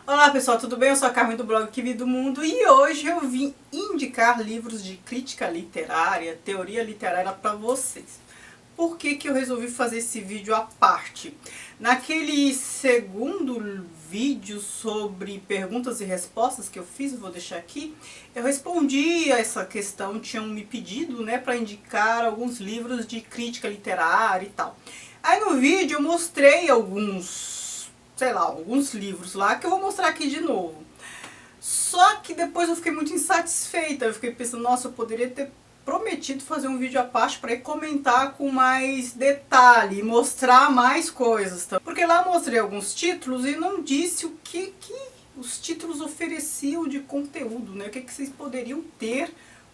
Olá pessoal, tudo bem? Eu sou a Carmen do blog Que Vi do Mundo e hoje eu vim indicar livros de crítica literária, teoria literária para vocês. Por que que eu resolvi fazer esse vídeo à parte? Naquele segundo vídeo sobre perguntas e respostas que eu fiz, vou deixar aqui, eu respondi a essa questão, tinham me pedido, né, para indicar alguns livros de crítica literária e tal. Aí no vídeo eu mostrei alguns livros lá, que eu vou mostrar aqui de novo. Só que depois eu fiquei muito insatisfeita, eu fiquei pensando, nossa, eu poderia ter prometido fazer um vídeo à parte para comentar com mais detalhe, mostrar mais coisas. Porque lá eu mostrei alguns títulos e não disse o que os títulos ofereciam de conteúdo, né? O que vocês poderiam ter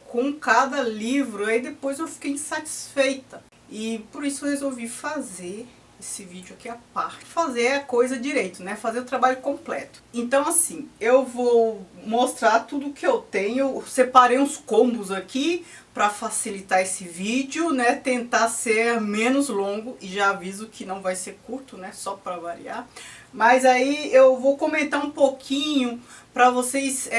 com cada livro. Aí depois eu fiquei insatisfeita. E por isso eu resolvi fazer esse vídeo aqui à parte. Fazer a coisa direito, né? Fazer o trabalho completo. Então assim, eu vou mostrar tudo que eu tenho. Eu separei uns combos aqui para facilitar esse vídeo, né? Tentar ser menos longo. E já aviso que não vai ser curto, né? Só para variar. Mas aí eu vou comentar um pouquinho para vocês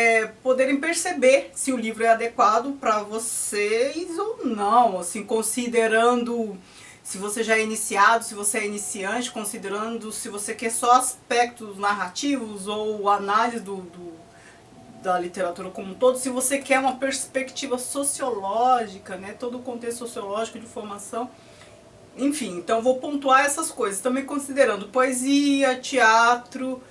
poderem perceber se o livro é adequado para vocês ou não. Assim, considerando se você já é iniciado, se você é iniciante, considerando se você quer só aspectos narrativos ou análise da literatura como um todo, se você quer uma perspectiva sociológica, né, todo o contexto sociológico de formação, enfim, então vou pontuar essas coisas, também considerando poesia, teatro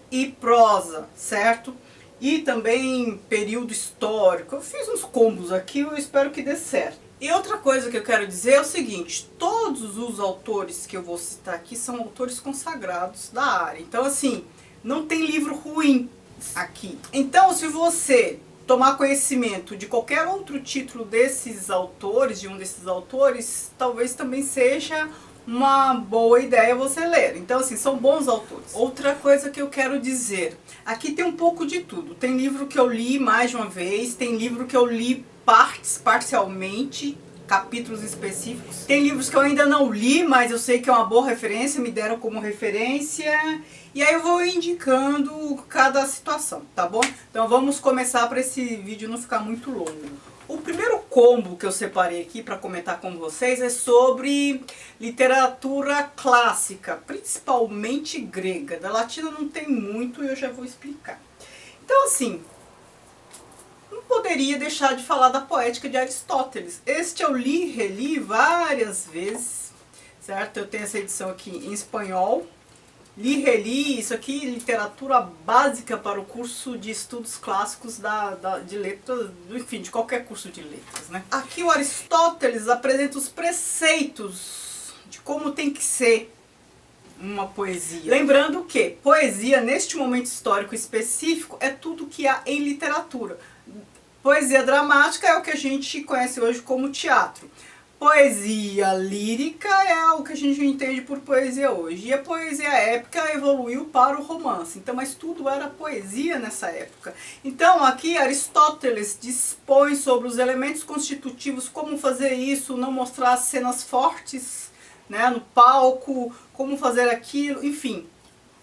e prosa, certo? E também período histórico. Eu fiz uns combos aqui, eu espero que dê certo. E outra coisa que eu quero dizer é o seguinte, todos os autores que eu vou citar aqui são autores consagrados da área. Então assim, não tem livro ruim aqui. Então se você tomar conhecimento de qualquer outro título desses autores, de um desses autores, talvez também seja uma boa ideia você ler. Então assim, são bons autores. Outra coisa que eu quero dizer, aqui tem um pouco de tudo. Tem livro que eu li mais de uma vez, tem livro que eu li parcialmente, capítulos específicos. Tem livros que eu ainda não li, mas eu sei que é uma boa referência, me deram como referência. E aí eu vou indicando cada situação, tá bom? Então vamos começar para esse vídeo não ficar muito longo. O primeiro combo que eu separei aqui para comentar com vocês é sobre literatura clássica, principalmente grega. Da latina não tem muito e eu já vou explicar. Então assim, não poderia deixar de falar da Poética de Aristóteles. Este eu li e reli várias vezes, certo? Eu tenho essa edição aqui em espanhol. Li e reli, isso aqui é literatura básica para o curso de estudos clássicos de letras, enfim, de qualquer curso de letras, né? Aqui o Aristóteles apresenta os preceitos de como tem que ser uma poesia. Lembrando que poesia, neste momento histórico específico, é tudo que há em literatura. Poesia dramática é o que a gente conhece hoje como teatro. Poesia lírica é o que a gente entende por poesia hoje. E a poesia épica evoluiu para o romance. Então, mas tudo era poesia nessa época. Então, aqui Aristóteles dispõe sobre os elementos constitutivos, como fazer isso, não mostrar cenas fortes, né, no palco, como fazer aquilo, enfim,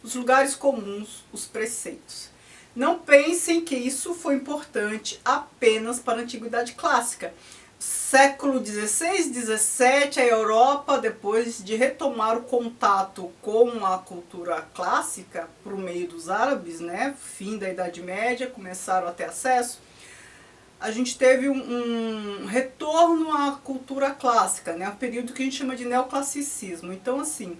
os lugares comuns, os preceitos. Não pensem que isso foi importante apenas para a Antiguidade Clássica. Século XVI, XVII, a Europa, depois de retomar o contato com a cultura clássica por meio dos árabes, né, fim da Idade Média, começaram a ter acesso, a gente teve um retorno à cultura clássica, né, um período que a gente chama de neoclassicismo. Então assim,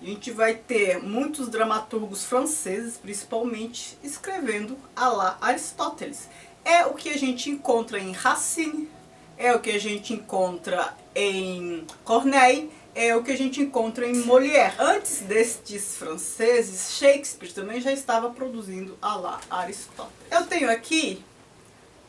a gente vai ter muitos dramaturgos franceses, principalmente, escrevendo à la Aristóteles. É o que a gente encontra em Racine, é o que a gente encontra em Corneille, é o que a gente encontra em Molière. Antes destes franceses, Shakespeare também já estava produzindo à la Aristóteles. Eu tenho aqui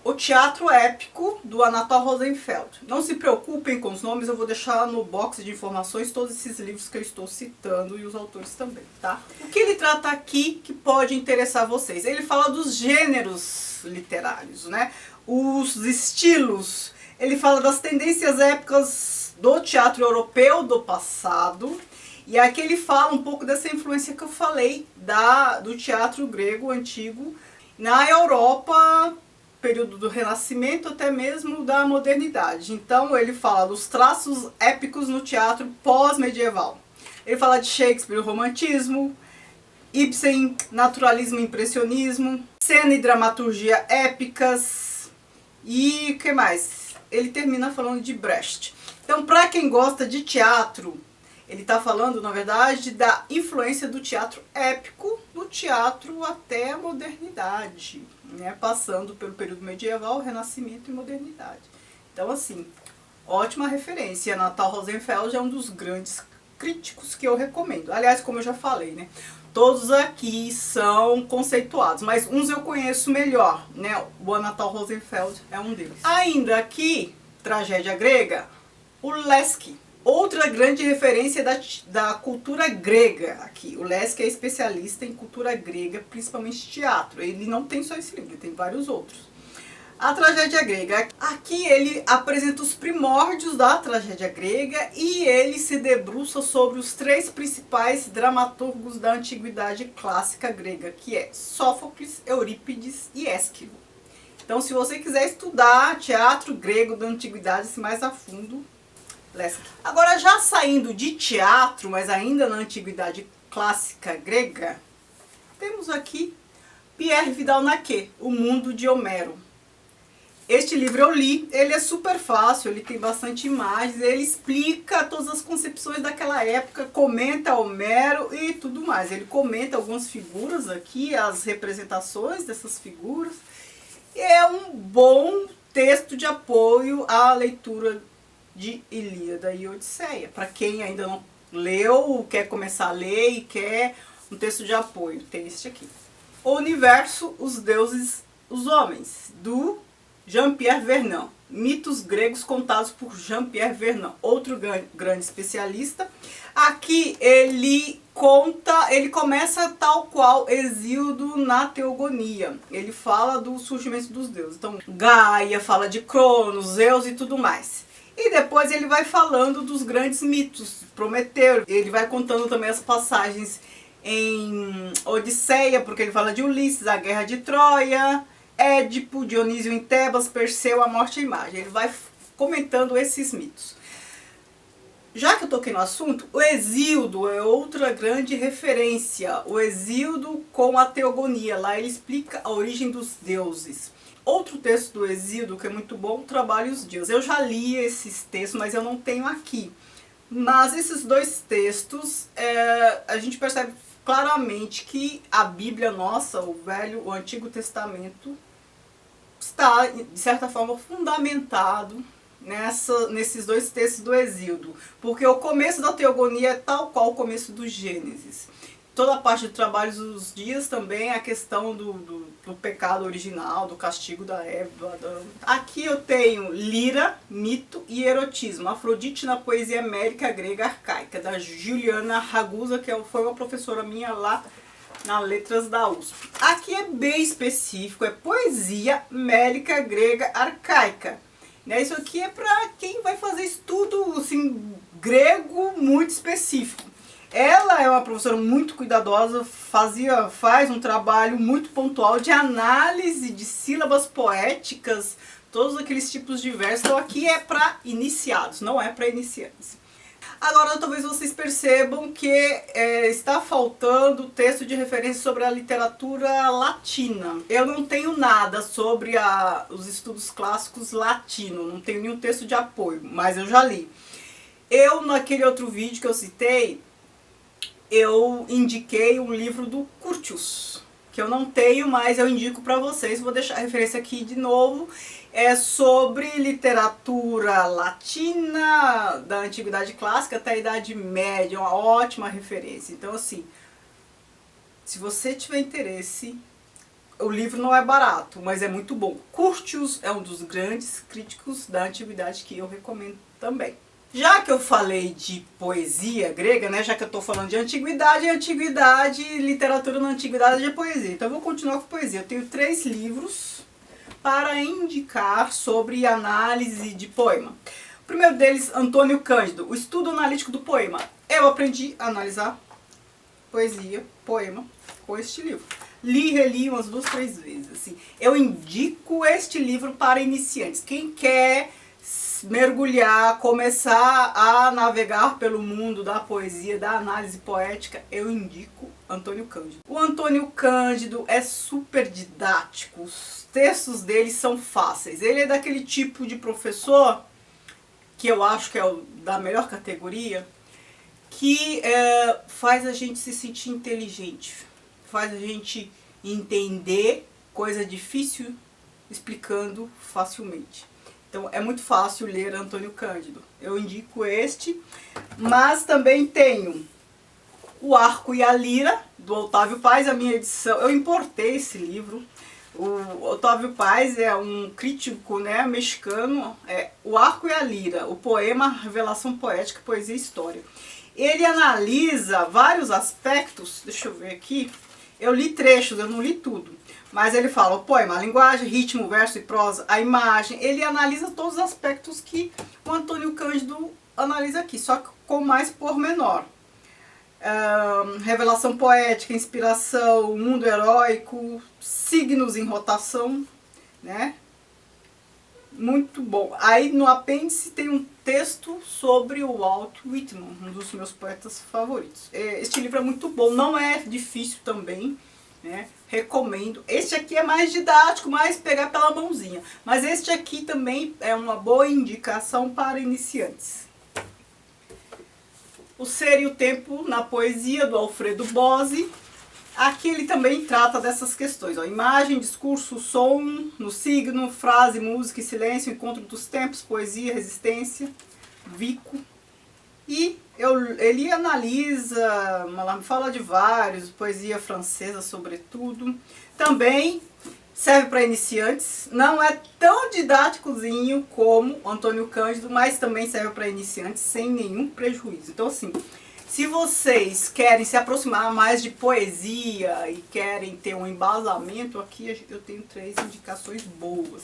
o Teatro Épico, do Anatole Rosenfeld. Não se preocupem com os nomes, eu vou deixar no box de informações todos esses livros que eu estou citando e os autores também, tá? O que ele trata aqui que pode interessar vocês? Ele fala dos gêneros literários, né? Os estilos. Ele fala das tendências épicas do teatro europeu do passado E aqui ele fala um pouco dessa influência que eu falei do teatro grego antigo na Europa, período do Renascimento, até mesmo da modernidade. Então ele fala dos traços épicos no teatro pós-medieval. Ele fala de Shakespeare, o romantismo, Ibsen, naturalismo e impressionismo, cena e dramaturgia épicas e o que mais? Ele termina falando de Brecht. Então, para quem gosta de teatro, ele está falando, na verdade, da influência do teatro épico no teatro até a modernidade, né? Passando pelo período medieval, Renascimento e modernidade. Então, assim, ótima referência. Natal Rosenfeld é um dos grandes críticos que eu recomendo. Aliás, como eu já falei, né? Todos aqui são conceituados, mas uns eu conheço melhor, né? O Anatol Rosenfeld é um deles. Ainda aqui, tragédia grega, o Lesch. Outra grande referência da cultura grega aqui. O Lesch é especialista em cultura grega, principalmente teatro. Ele não tem só esse livro, ele tem vários outros. A tragédia grega. Aqui ele apresenta os primórdios da tragédia grega e ele se debruça sobre os três principais dramaturgos da antiguidade clássica grega, que é Sófocles, Eurípides e Ésquilo. Então, se você quiser estudar teatro grego da antiguidade mais a fundo, Lesch. Agora, já saindo de teatro, mas ainda na antiguidade clássica grega, temos aqui Pierre Vidal-Naquet, O Mundo de Homero. Este livro eu li, ele é super fácil, ele tem bastante imagens, ele explica todas as concepções daquela época, comenta Homero e tudo mais. Ele comenta algumas figuras aqui, as representações dessas figuras. E é um bom texto de apoio à leitura de Ilíada e Odisseia. Para quem ainda não leu, quer começar a ler e quer um texto de apoio, tem este aqui. O Universo, os Deuses, os Homens, do Jean-Pierre Vernant. Mitos gregos contados por Jean-Pierre Vernant, outro grande especialista. Aqui ele começa tal qual Hesíodo na Teogonia. Ele fala do surgimento dos deuses. Então, Gaia, fala de Cronos, Zeus e tudo mais. E depois ele vai falando dos grandes mitos, Prometeu. Ele vai contando também as passagens em Odisseia, porque ele fala de Ulisses, a guerra de Troia, Édipo, Dionísio em Tebas, Perseu, a morte e a imagem. Ele vai comentando esses mitos. Já que eu toquei no assunto, o Hesíodo é outra grande referência. O Hesíodo com a Teogonia. Lá ele explica a origem dos deuses. Outro texto do Hesíodo que é muito bom, o Trabalho e os Dias. Eu já li esses textos, mas eu não tenho aqui. Mas esses dois textos, a gente percebe claramente que a Bíblia nossa, o Antigo Testamento, está, de certa forma, fundamentado nesses dois textos do Hesíodo. Porque o começo da Teogonia é tal qual o começo do Gênesis. Toda a parte do Trabalho dos Dias também, a questão do pecado original, do castigo da Eva, do Adão. Aqui eu tenho Lira, Mito e Erotismo, Afrodite na Poesia América Grega Arcaica, da Juliana Ragusa, que foi uma professora minha lá na Letras da USP. Aqui é bem específico, é Poesia América Grega Arcaica. Isso aqui é para quem vai fazer estudo assim, grego muito específico. Ela é uma professora muito cuidadosa, faz um trabalho muito pontual de análise de sílabas poéticas, todos aqueles tipos de versos. Então aqui é para iniciados, não é para iniciantes. Agora talvez vocês percebam que está faltando texto de referência sobre a literatura latina. Eu não tenho nada sobre os estudos clássicos latinos, não tenho nenhum texto de apoio, mas eu já li. Eu, naquele outro vídeo que eu citei, eu indiquei um livro do Curtius, que eu não tenho, mas eu indico para vocês. Vou deixar a referência aqui de novo. É sobre literatura latina da Antiguidade Clássica até a Idade Média, uma ótima referência. Então, assim, se você tiver interesse, o livro não é barato, mas é muito bom. Curtius é um dos grandes críticos da Antiguidade que eu recomendo também. Já que eu falei de poesia grega, né, já que eu estou falando de antiguidade, literatura na antiguidade é poesia. Então eu vou continuar com poesia. Eu tenho 3 livros para indicar sobre análise de poema. O primeiro deles, Antônio Cândido, o estudo analítico do poema. Eu aprendi a analisar poesia, poema com este livro. Li e reli umas 2, 3 vezes. Assim. Eu indico este livro para iniciantes. Quem quer mergulhar, começar a navegar pelo mundo da poesia, da análise poética, eu indico Antônio Cândido. O Antônio Cândido é super didático, os textos dele são fáceis. Ele é daquele tipo de professor, que eu acho que é o da melhor categoria, que faz a gente se sentir inteligente, faz a gente entender coisa difícil explicando facilmente. Então é muito fácil ler Antônio Cândido. Eu indico este, mas também tenho O Arco e a Lira, do Otávio Paz, a minha edição. Eu importei esse livro. O Otávio Paz é um crítico, né, mexicano. O Arco e a Lira, o poema Revelação Poética, Poesia e História. Ele analisa vários aspectos, deixa eu ver aqui, eu li trechos, eu não li tudo, mas ele fala o poema, a linguagem, ritmo, verso e prosa, a imagem, ele analisa todos os aspectos que o Antônio Cândido analisa aqui, só que com mais pormenor. Revelação poética, inspiração, mundo heróico, signos em rotação, né? Muito bom. Aí no apêndice tem um texto sobre o Walt Whitman, um dos meus poetas favoritos. Este livro é muito bom, não é difícil também, né? Recomendo. Este aqui é mais didático, mais pegar pela mãozinha. Mas este aqui também é uma boa indicação para iniciantes. O Ser e o Tempo na Poesia, do Alfredo Bose. Aqui ele também trata dessas questões, ó, imagem, discurso, som, no signo, frase, música e silêncio, encontro dos tempos, poesia, resistência, Vico. E ele analisa, fala de vários, poesia francesa sobretudo. Também serve para iniciantes, não é tão didáticozinho como Antônio Cândido, mas também serve para iniciantes sem nenhum prejuízo. Então assim, se vocês querem se aproximar mais de poesia e querem ter um embasamento, aqui eu tenho 3 indicações boas.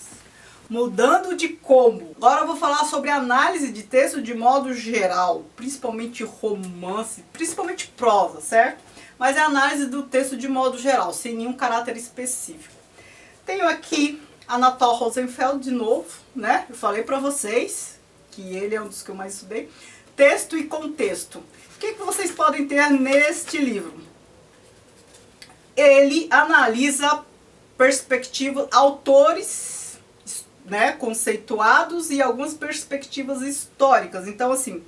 Mudando de como. Agora eu vou falar sobre análise de texto de modo geral, principalmente romance, principalmente prosa, certo? Mas é análise do texto de modo geral, sem nenhum caráter específico. Tenho aqui Anatol Rosenfeld de novo, né? Eu falei pra vocês que ele é um dos que eu mais estudei. Texto e contexto. O que vocês podem ter neste livro? Ele analisa perspectivas, autores, né, conceituados e algumas perspectivas históricas. Então, assim,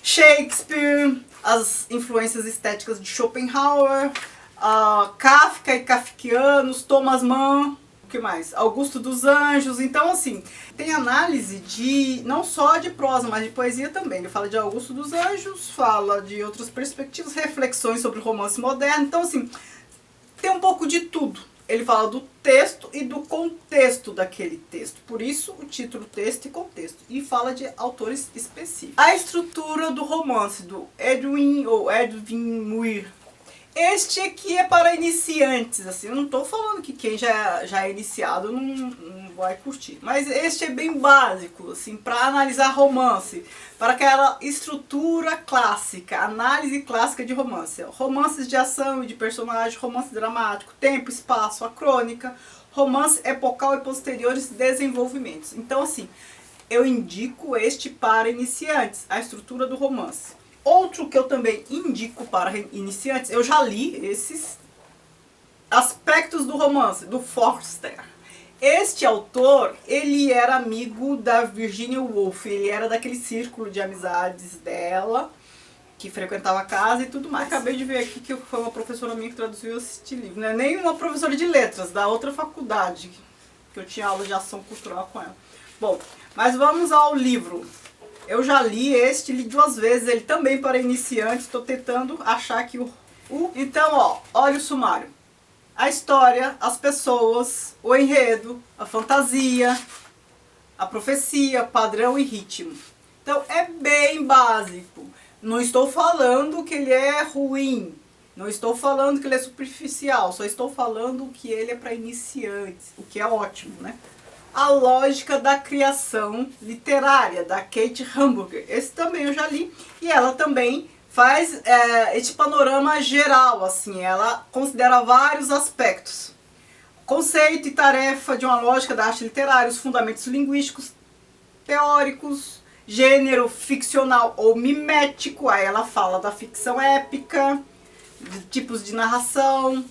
Shakespeare, as influências estéticas de Schopenhauer, Kafka e kafkianos, Thomas Mann, o que mais? Augusto dos Anjos. Então, assim, tem análise de não só de prosa, mas de poesia também. Ele fala de Augusto dos Anjos, fala de outras perspectivas, reflexões sobre o romance moderno. Então, assim, tem um pouco de tudo. Ele fala do texto e do contexto daquele texto. Por isso, o título Texto e Contexto. E fala de autores específicos. A estrutura do romance, do Edwin Muir. Este aqui é para iniciantes, assim, eu não estou falando que quem já é iniciado não vai curtir, mas este é bem básico, assim, para analisar romance, para aquela estrutura clássica, análise clássica de romance, romances de ação e de personagem, romance dramático, tempo, espaço, a crônica, romance epocal e posteriores desenvolvimentos. Então, assim, eu indico este para iniciantes, a estrutura do romance. Outro que eu também indico para iniciantes, eu já li esses aspectos do romance, do Forster. Este autor, ele era amigo da Virginia Woolf, ele era daquele círculo de amizades dela, que frequentava a casa e tudo mais. Acabei de ver aqui que foi uma professora minha que traduziu este livro, não é nem uma professora de letras, da outra faculdade, que eu tinha aula de ação cultural com ela. Bom, mas vamos ao livro. Eu já li este, li 2 vezes, ele também para iniciantes, estou tentando achar aqui Então, ó, olha o sumário. A história, as pessoas, o enredo, a fantasia, a profecia, padrão e ritmo. Então, é bem básico. Não estou falando que ele é ruim, não estou falando que ele é superficial, só estou falando que ele é para iniciantes, o que é ótimo, né? A Lógica da Criação Literária, da Kate Hamburger. Esse também eu já li. E ela também faz esse panorama geral, assim, ela considera vários aspectos. Conceito e tarefa de uma lógica da arte literária, os fundamentos linguísticos, teóricos, gênero ficcional ou mimético, aí ela fala da ficção épica, de tipos de narração,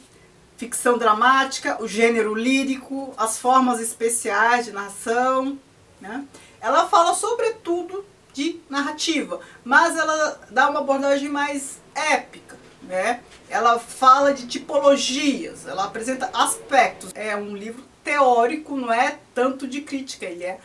ficção dramática, o gênero lírico, as formas especiais de narração, né? Ela fala sobretudo de narrativa, mas ela dá uma abordagem mais épica, né? Ela fala de tipologias, ela apresenta aspectos. É um livro teórico, não é tanto de crítica, ele é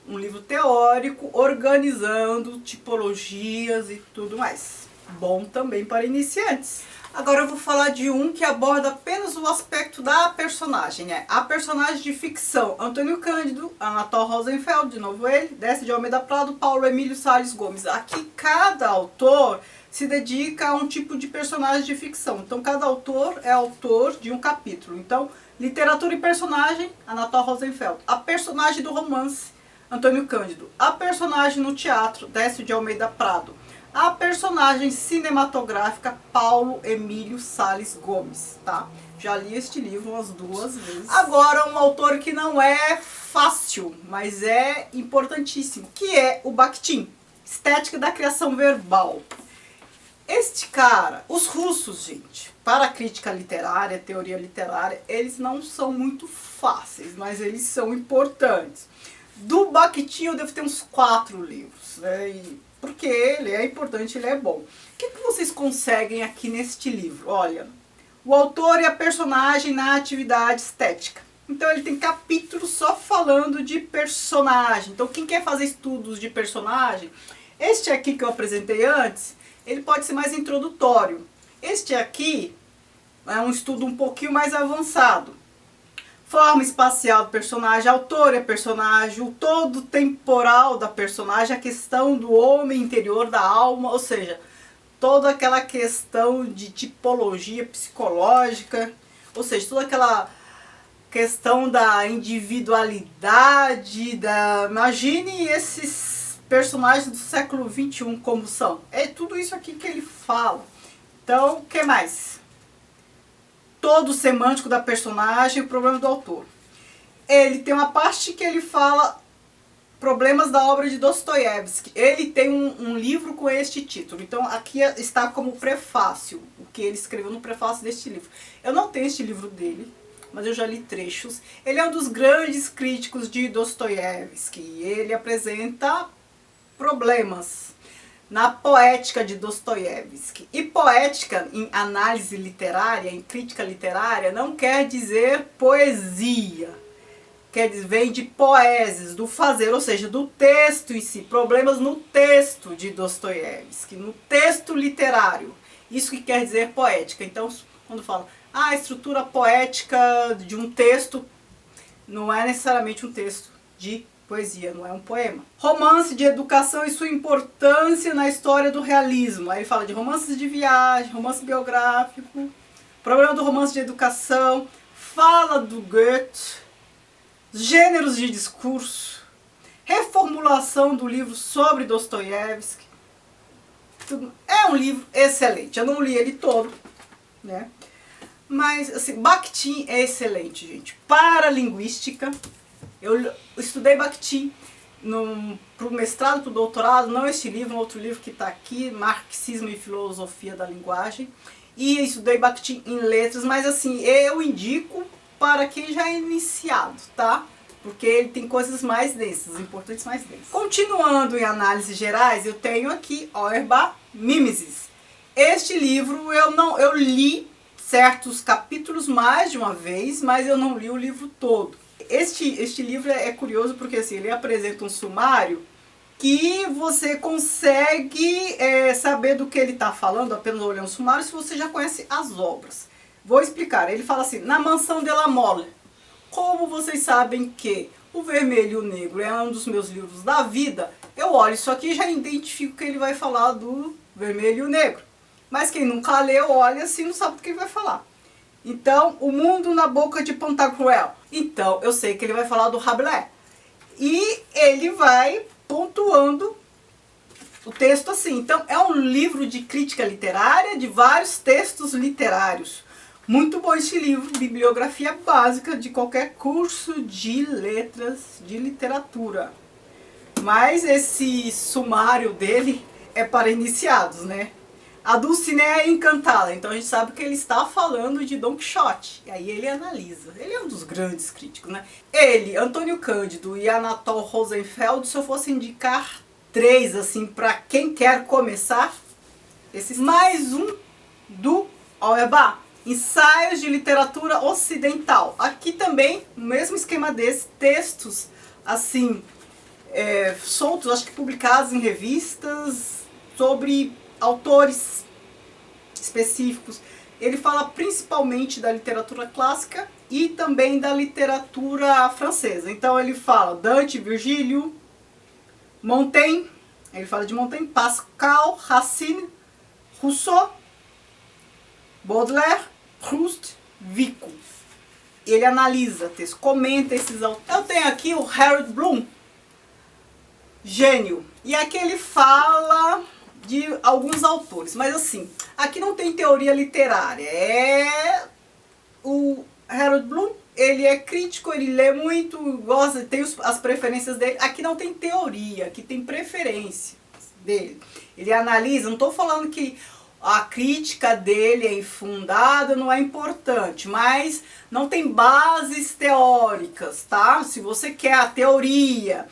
um livro teórico organizando tipologias e tudo mais. Bom também para iniciantes. Agora eu vou falar de um que aborda apenas o aspecto da personagem, a personagem de ficção. Antônio Cândido, Anatole Rosenfeld, de novo ele, Décio de Almeida Prado, Paulo Emílio Salles Gomes. Aqui cada autor se dedica a um tipo de personagem de ficção. Então cada autor é autor de um capítulo. Então, literatura e personagem, Anatole Rosenfeld. A personagem do romance, Antônio Cândido. A personagem no teatro, Décio de Almeida Prado. A personagem cinematográfica, Paulo Emílio Salles Gomes, tá? Já li este livro umas 2 vezes. Agora, um autor que não é fácil, mas é importantíssimo, que é o Bakhtin, Estética da Criação Verbal. Este cara, os russos, gente, para a crítica literária, teoria literária, eles não são muito fáceis, mas eles são importantes. Do Bakhtin eu devo ter uns 4 livros, né? Porque ele é importante, ele é bom. O que vocês conseguem aqui neste livro? Olha, o autor e a personagem na atividade estética. Então ele tem capítulos só falando de personagem. Então quem quer fazer estudos de personagem, este aqui que eu apresentei antes, ele pode ser mais introdutório. Este aqui é um estudo um pouquinho mais avançado. Forma espacial do personagem, autor e personagem, o todo temporal da personagem, a questão do homem interior, da alma, ou seja, toda aquela questão de tipologia psicológica, ou seja, toda aquela questão da individualidade, imagine esses personagens do século XXI como são. É tudo isso aqui que ele fala. Então, o que mais? Todo o semântico da personagem, o problema do autor. Ele tem uma parte que ele fala problemas da obra de Dostoiévski. Ele tem um livro com este título. Então aqui está como prefácio, o que ele escreveu no prefácio deste livro. Eu não tenho este livro dele, mas eu já li trechos. Ele é um dos grandes críticos de Dostoiévski. Ele apresenta problemas na poética de Dostoiévski. E poética em análise literária, em crítica literária, não quer dizer poesia. Quer dizer, vem de poeses, do fazer, ou seja, do texto em si. Problemas no texto de Dostoiévski, no texto literário. Isso que quer dizer poética. Então, quando fala, a estrutura poética de um texto, não é necessariamente um texto de poesia, não é um poema. Romance de educação e sua importância na história do realismo. Aí ele fala de romances de viagem, romance biográfico, problema do romance de educação, fala do Goethe, gêneros de discurso, reformulação do livro sobre Dostoiévski. É um livro excelente. Eu não li ele todo, né? Mas, assim, Bakhtin é excelente, gente. Para linguística, eu estudei Bakhtin para o mestrado, para o doutorado, não este livro, um outro livro que está aqui, Marxismo e Filosofia da Linguagem. E estudei Bakhtin em letras, mas assim, eu indico para quem já é iniciado, tá? Porque ele tem coisas mais densas, importantes mais densas. Continuando em análises gerais, eu tenho aqui Auerbach, Mimesis. Este livro eu li certos capítulos mais de uma vez, mas eu não li o livro todo. Este livro é curioso porque assim, ele apresenta um sumário que você consegue saber do que ele está falando, apenas olhando o sumário, se você já conhece as obras. Vou explicar. Ele fala assim, na Mansão de la Mole. Como vocês sabem que O Vermelho e o Negro é um dos meus livros da vida, eu olho isso aqui e já identifico que ele vai falar do Vermelho e o Negro. Mas quem nunca leu, olha assim, não sabe do que ele vai falar. Então, O Mundo na Boca de Pantagruel. Então, eu sei que ele vai falar do Rabelais. E ele vai pontuando o texto assim. Então é um livro de crítica literária de vários textos literários. Muito bom esse livro, bibliografia básica de qualquer curso de letras, de literatura. Mas esse sumário dele é para iniciados, né? A Dulcinea Encantada, então a gente sabe que ele está falando de Don Quixote. E aí ele analisa. Ele é um dos grandes críticos, né? Ele, Antônio Cândido e Anatol Rosenfeld, se eu fosse indicar 3, assim, para quem quer começar, esses mais um do Auerbach, Ensaios de Literatura Ocidental. Aqui também, no mesmo esquema desse, textos, assim, soltos, acho que publicados em revistas, sobre autores específicos. Ele fala principalmente da literatura clássica e também da literatura francesa. Então ele fala Dante, Virgílio, Montaigne, ele fala de Montaigne, Pascal, Racine, Rousseau, Baudelaire, Proust, Vico. Ele analisa texto, comenta esses autores. Eu tenho aqui o Harold Bloom, gênio. E aqui ele fala de alguns autores, mas assim, aqui não tem teoria literária. O Harold Bloom, ele é crítico, ele lê muito, gosta, tem as preferências dele. Aqui não tem teoria, aqui tem preferências dele. Ele analisa, não estou falando que a crítica dele é infundada, não é importante, mas não tem bases teóricas, tá? Se você quer a teoria,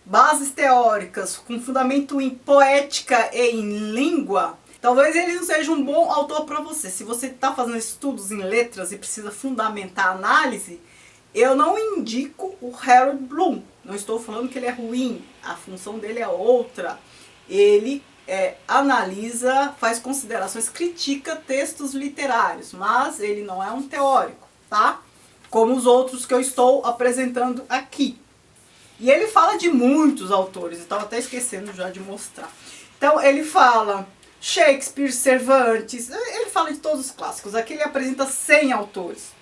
bases teóricas com fundamento em poética e em língua, talvez ele não seja um bom autor para você. Se você está fazendo estudos em letras e precisa fundamentar a análise, eu não indico o Harold Bloom. Não estou falando que ele é ruim, a função dele é outra. Ele analisa, faz considerações, critica textos literários, mas ele não é um teórico, tá? Como os outros que eu estou apresentando aqui. E ele fala de muitos autores, eu estava até esquecendo já de mostrar. Então ele fala Shakespeare, Cervantes, ele fala de todos os clássicos. Aqui ele apresenta 100 autores.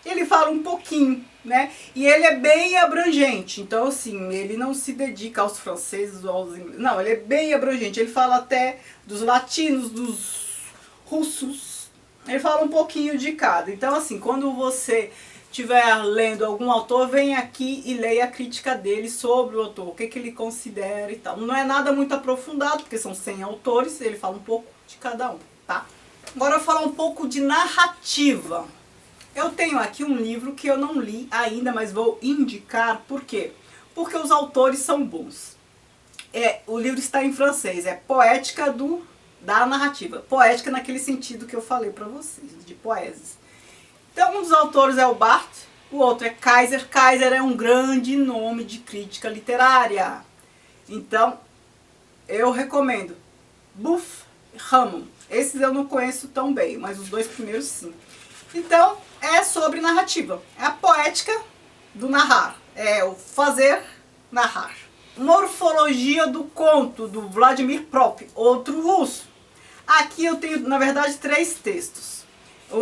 Ele fala um pouquinho, né? E ele é bem abrangente. Então, assim, ele não se dedica aos franceses ou aos ingleses. Não, ele é bem abrangente. Ele fala até dos latinos, dos russos. Ele fala um pouquinho de cada. Então, assim, quando você estiver lendo algum autor, vem aqui e leia a crítica dele sobre o autor, o que ele considera e tal. Não é nada muito aprofundado, porque são 100 autores, ele fala um pouco de cada um, tá? Agora eu vou falar um pouco de narrativa. Eu tenho aqui um livro que eu não li ainda, mas vou indicar. Por quê? Porque os autores são bons. O livro está em francês, é Poética da Narrativa. Poética naquele sentido que eu falei para vocês, de poesias. Então um dos autores é o Barthes, o outro é Kaiser. Kaiser é um grande nome de crítica literária. Então eu recomendo Buff e Ramon. Esses eu não conheço tão bem, mas os 2 primeiros sim. Então, é sobre narrativa. É a poética do narrar. É o fazer narrar. Morfologia do conto, do Vladimir Prop, outro russo. Aqui eu tenho, na verdade, 3 textos.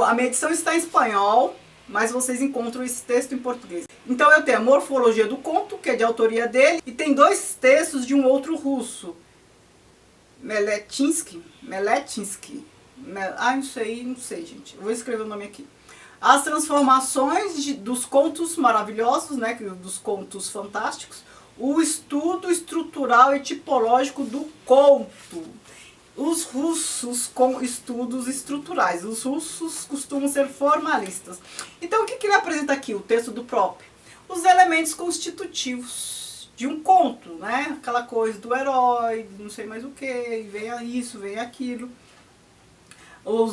A minha edição está em espanhol, mas vocês encontram esse texto em português. Então eu tenho a Morfologia do conto, que é de autoria dele, e tem 2 textos de um outro russo. Meletinsky. Não sei, gente. Eu vou escrever o nome aqui. As transformações dos contos maravilhosos, né, dos contos fantásticos. O estudo estrutural e tipológico do conto. Os russos com estudos estruturais. Os russos costumam ser formalistas. Então o que ele apresenta aqui? O texto do Prop. Os elementos constitutivos de um conto, né? Aquela coisa do herói, não sei mais o que, vem isso, vem aquilo.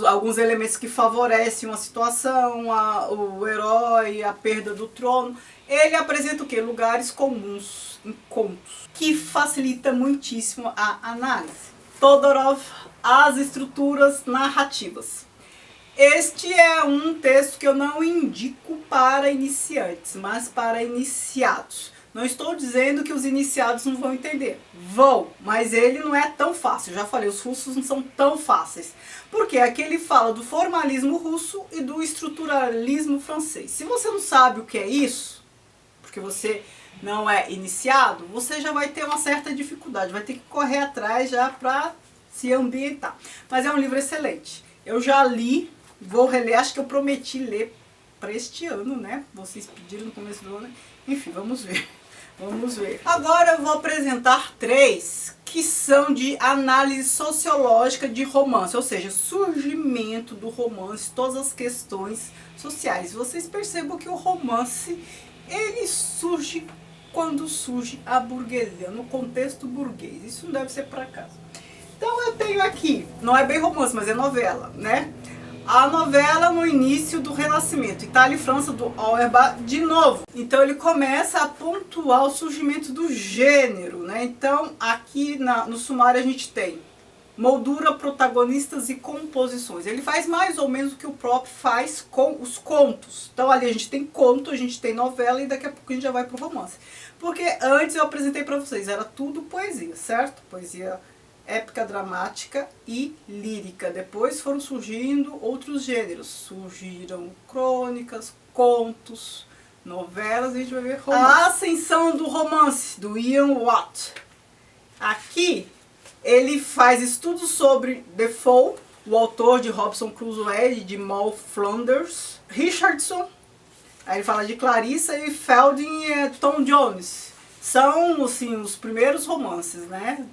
Alguns elementos que favorecem uma situação, o herói, a perda do trono. Ele apresenta o quê? Lugares comuns em contos, que facilita muitíssimo a análise. Todorov, as estruturas narrativas. Este é um texto que eu não indico para iniciantes, mas para iniciados. Não estou dizendo que os iniciados não vão entender. Vão, mas ele não é tão fácil. Eu já falei, os russos não são tão fáceis. Porque aqui ele fala do formalismo russo e do estruturalismo francês. Se você não sabe o que é isso, porque você não é iniciado, você já vai ter uma certa dificuldade, vai ter que correr atrás já para se ambientar. Mas é um livro excelente. Eu já li, vou reler, acho que eu prometi ler para este ano, né? Vocês pediram no começo do ano. Enfim, vamos ver. Vamos ver. Agora eu vou apresentar 3 que são de análise sociológica de romance, ou seja, surgimento do romance, todas as questões sociais. Vocês percebam que o romance, ele surge quando surge a burguesia, no contexto burguês. Isso não deve ser por acaso. Então eu tenho aqui, não é bem romance, mas é novela, né? A novela no início do Renascimento, Itália e França, do Auerbach, de novo. Então ele começa a pontuar o surgimento do gênero, né? Então aqui no sumário a gente tem moldura, protagonistas e composições. Ele faz mais ou menos o que o próprio faz com os contos. Então ali a gente tem conto, a gente tem novela e daqui a pouco a gente já vai pro romance. Porque antes eu apresentei para vocês, era tudo poesia, certo? Poesia épica, dramática e lírica. Depois foram surgindo outros gêneros. Surgiram crônicas, contos, novelas, a gente vai ver romance. A ascensão do romance, do Ian Watt. Aqui ele faz estudos sobre Defoe, o autor de Robinson Crusoe e de Moll Flanders, Richardson, aí ele fala de Clarissa, e Fielding e Tom Jones. São, assim, os primeiros romances, né,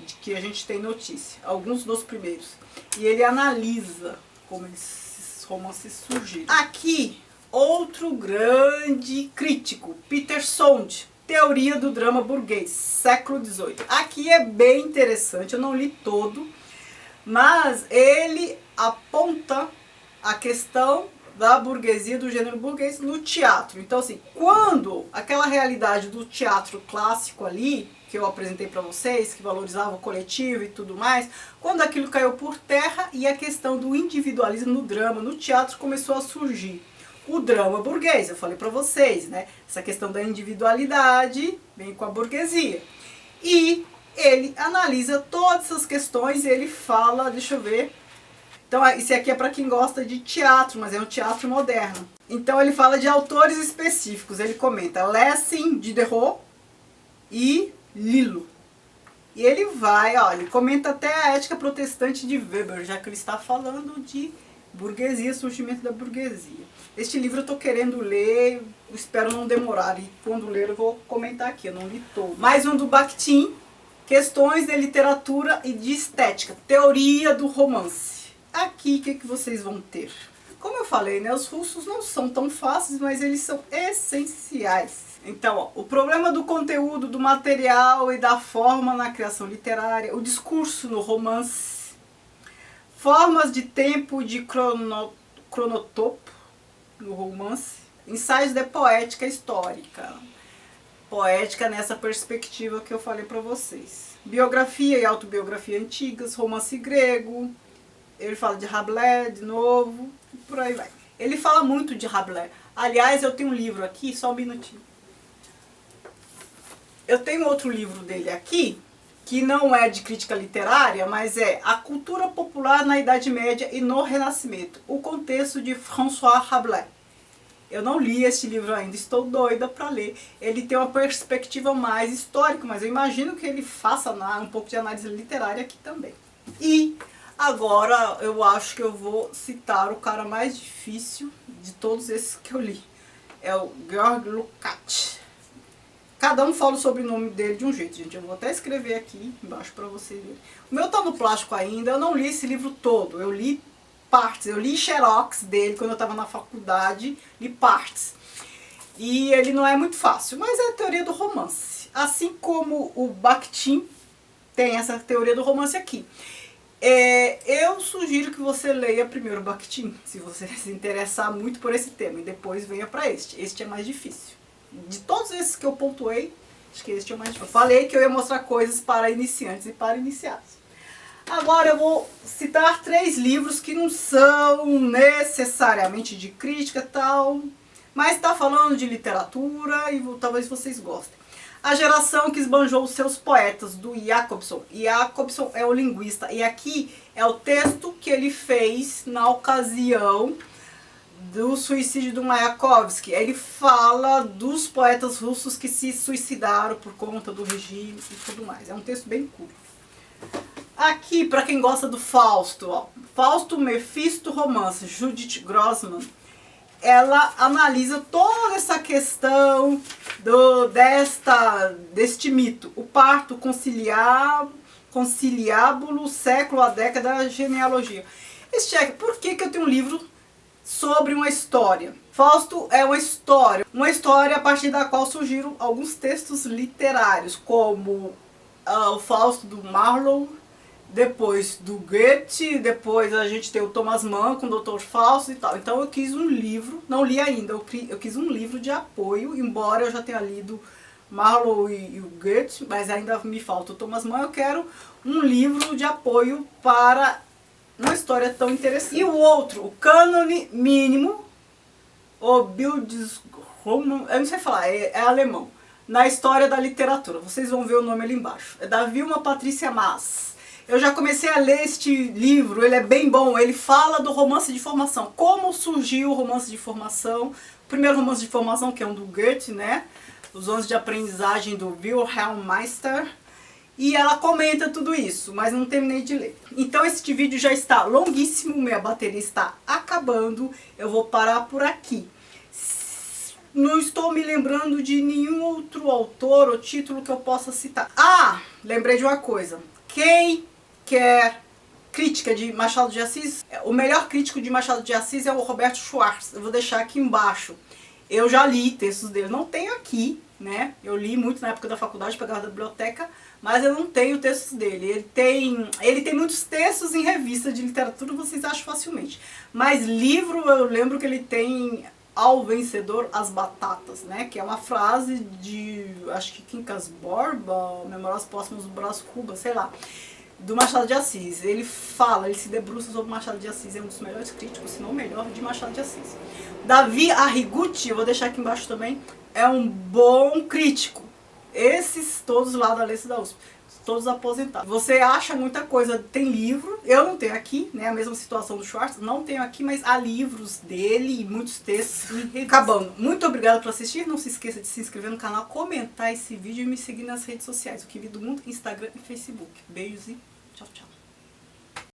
de que a gente tem notícia, alguns dos primeiros. E ele analisa como esses romances surgiram. Aqui, outro grande crítico, Peter Sonde, Teoria do Drama Burguês, século XVIII. Aqui é bem interessante, eu não li todo, mas ele aponta a questão da burguesia, do gênero burguês no teatro. Então, assim, quando aquela realidade do teatro clássico ali, que eu apresentei para vocês, que valorizava o coletivo e tudo mais, quando aquilo caiu por terra e a questão do individualismo no drama, no teatro, começou a surgir. O drama burguês, eu falei para vocês, né? Essa questão da individualidade vem com a burguesia. E ele analisa todas essas questões e ele fala, deixa eu ver. Então, isso aqui é para quem gosta de teatro, mas é um teatro moderno. Então, ele fala de autores específicos. Ele comenta Lessing, Diderot e Lillo. E ele vai, ó, ele comenta até a ética protestante de Weber, já que ele está falando de burguesia, surgimento da burguesia. Este livro eu estou querendo ler, espero não demorar, e quando ler eu vou comentar aqui, eu não li todo. Mais um do Bakhtin, Questões de Literatura e de Estética, Teoria do Romance. Aqui, o que vocês vão ter? Como eu falei, né, os russos não são tão fáceis, mas eles são essenciais. Então, ó, o problema do conteúdo, do material e da forma na criação literária, o discurso no romance, formas de tempo de cronotopo no romance, ensaios de poética histórica, poética nessa perspectiva que eu falei para vocês, biografia e autobiografia antigas, romance grego, ele fala de Rabelais de novo, e por aí vai. Ele fala muito de Rabelais. Aliás, eu tenho um livro aqui, só um minutinho. Eu tenho outro livro dele aqui, que não é de crítica literária, mas é A Cultura Popular na Idade Média e no Renascimento, o contexto de François Rabelais. Eu não li esse livro ainda, estou doida para ler. Ele tem uma perspectiva mais histórica, mas eu imagino que ele faça um pouco de análise literária aqui também. E agora eu acho que eu vou citar o cara mais difícil de todos esses que eu li. É o Georg Lukács. Cada um fala o sobrenome dele de um jeito, gente. Eu vou até escrever aqui embaixo para vocês verem. O meu tá no plástico ainda, eu não li esse livro todo. Eu li partes, eu li xerox dele quando eu estava na faculdade, li partes. E ele não é muito fácil, mas é a teoria do romance. Assim como o Bakhtin tem essa teoria do romance aqui. Eu sugiro que você leia primeiro o Bakhtin, se você se interessar muito por esse tema, e depois venha para este. Este é mais difícil. De todos esses que eu pontuei, acho que este é o mais difícil. Eu falei que eu ia mostrar coisas para iniciantes e para iniciados. Agora eu vou citar 3 livros que não são necessariamente de crítica e tal, mas está falando de literatura e talvez vocês gostem. A Geração que Esbanjou os Seus Poetas, do Jacobson. Jacobson é o linguista, e aqui é o texto que ele fez na ocasião do suicídio do Mayakovsky. Ele fala dos poetas russos que se suicidaram por conta do regime e tudo mais. É um texto bem curto. Aqui, para quem gosta do Fausto, ó, Fausto, Mefisto, romance, Judith Grossman, ela analisa toda essa questão deste mito, o parto conciliábulo, o século, a década, a genealogia. Por que eu tenho um livro sobre uma história? Fausto é uma história a partir da qual surgiram alguns textos literários, como o Fausto do Marlowe, depois do Goethe, depois a gente tem o Thomas Mann com o Dr. Fausto e tal. Então eu quis um livro, não li ainda, eu quis um livro de apoio, embora eu já tenha lido Marlowe e o Goethe, mas ainda me falta o Thomas Mann. Eu quero um livro de apoio para uma história tão interessante. E o outro, o Cânone Mínimo, o Bildungsroman, eu não sei falar, é alemão, na história da literatura. Vocês vão ver o nome ali embaixo. É da Vilma Patrícia Maas. Eu já comecei a ler este livro, ele é bem bom, ele fala do romance de formação, como surgiu o romance de formação, o primeiro romance de formação, que é um do Goethe, né, Os Anos de Aprendizagem, do Wilhelm Meister, e ela comenta tudo isso, mas não terminei de ler. Então este vídeo já está longuíssimo, minha bateria está acabando, eu vou parar por aqui. Não estou me lembrando de nenhum outro autor ou título que eu possa citar. Ah, lembrei de uma coisa. Quem quer crítica de Machado de Assis, o melhor crítico de Machado de Assis é o Roberto Schwartz. Eu vou deixar aqui embaixo. Eu já li textos dele, não tenho aqui, né? Eu li muito na época da faculdade, pegava da biblioteca, mas eu não tenho textos dele. Ele tem muitos textos em revista de literatura, vocês acham facilmente. Mas livro, eu lembro que ele tem Ao Vencedor as Batatas, né? Que é uma frase de, acho que Quincas Borba, Memórias Póstumas do Brás Cubas, sei lá, do Machado de Assis. Ele se debruça sobre Machado de Assis, é um dos melhores críticos, se não o melhor, de Machado de Assis. Davi Arrigucci, eu vou deixar aqui embaixo também, é um bom crítico. Esses todos lá da lista da USP, todos aposentados. Você acha muita coisa, tem livro, eu não tenho aqui, né, a mesma situação do Schwartz, não tenho aqui, mas há livros dele e muitos textos. Acabando. Muito obrigada por assistir, não se esqueça de se inscrever no canal, comentar esse vídeo e me seguir nas redes sociais, o Que Vi do Mundo, Instagram e Facebook. Beijos e tchau, tchau.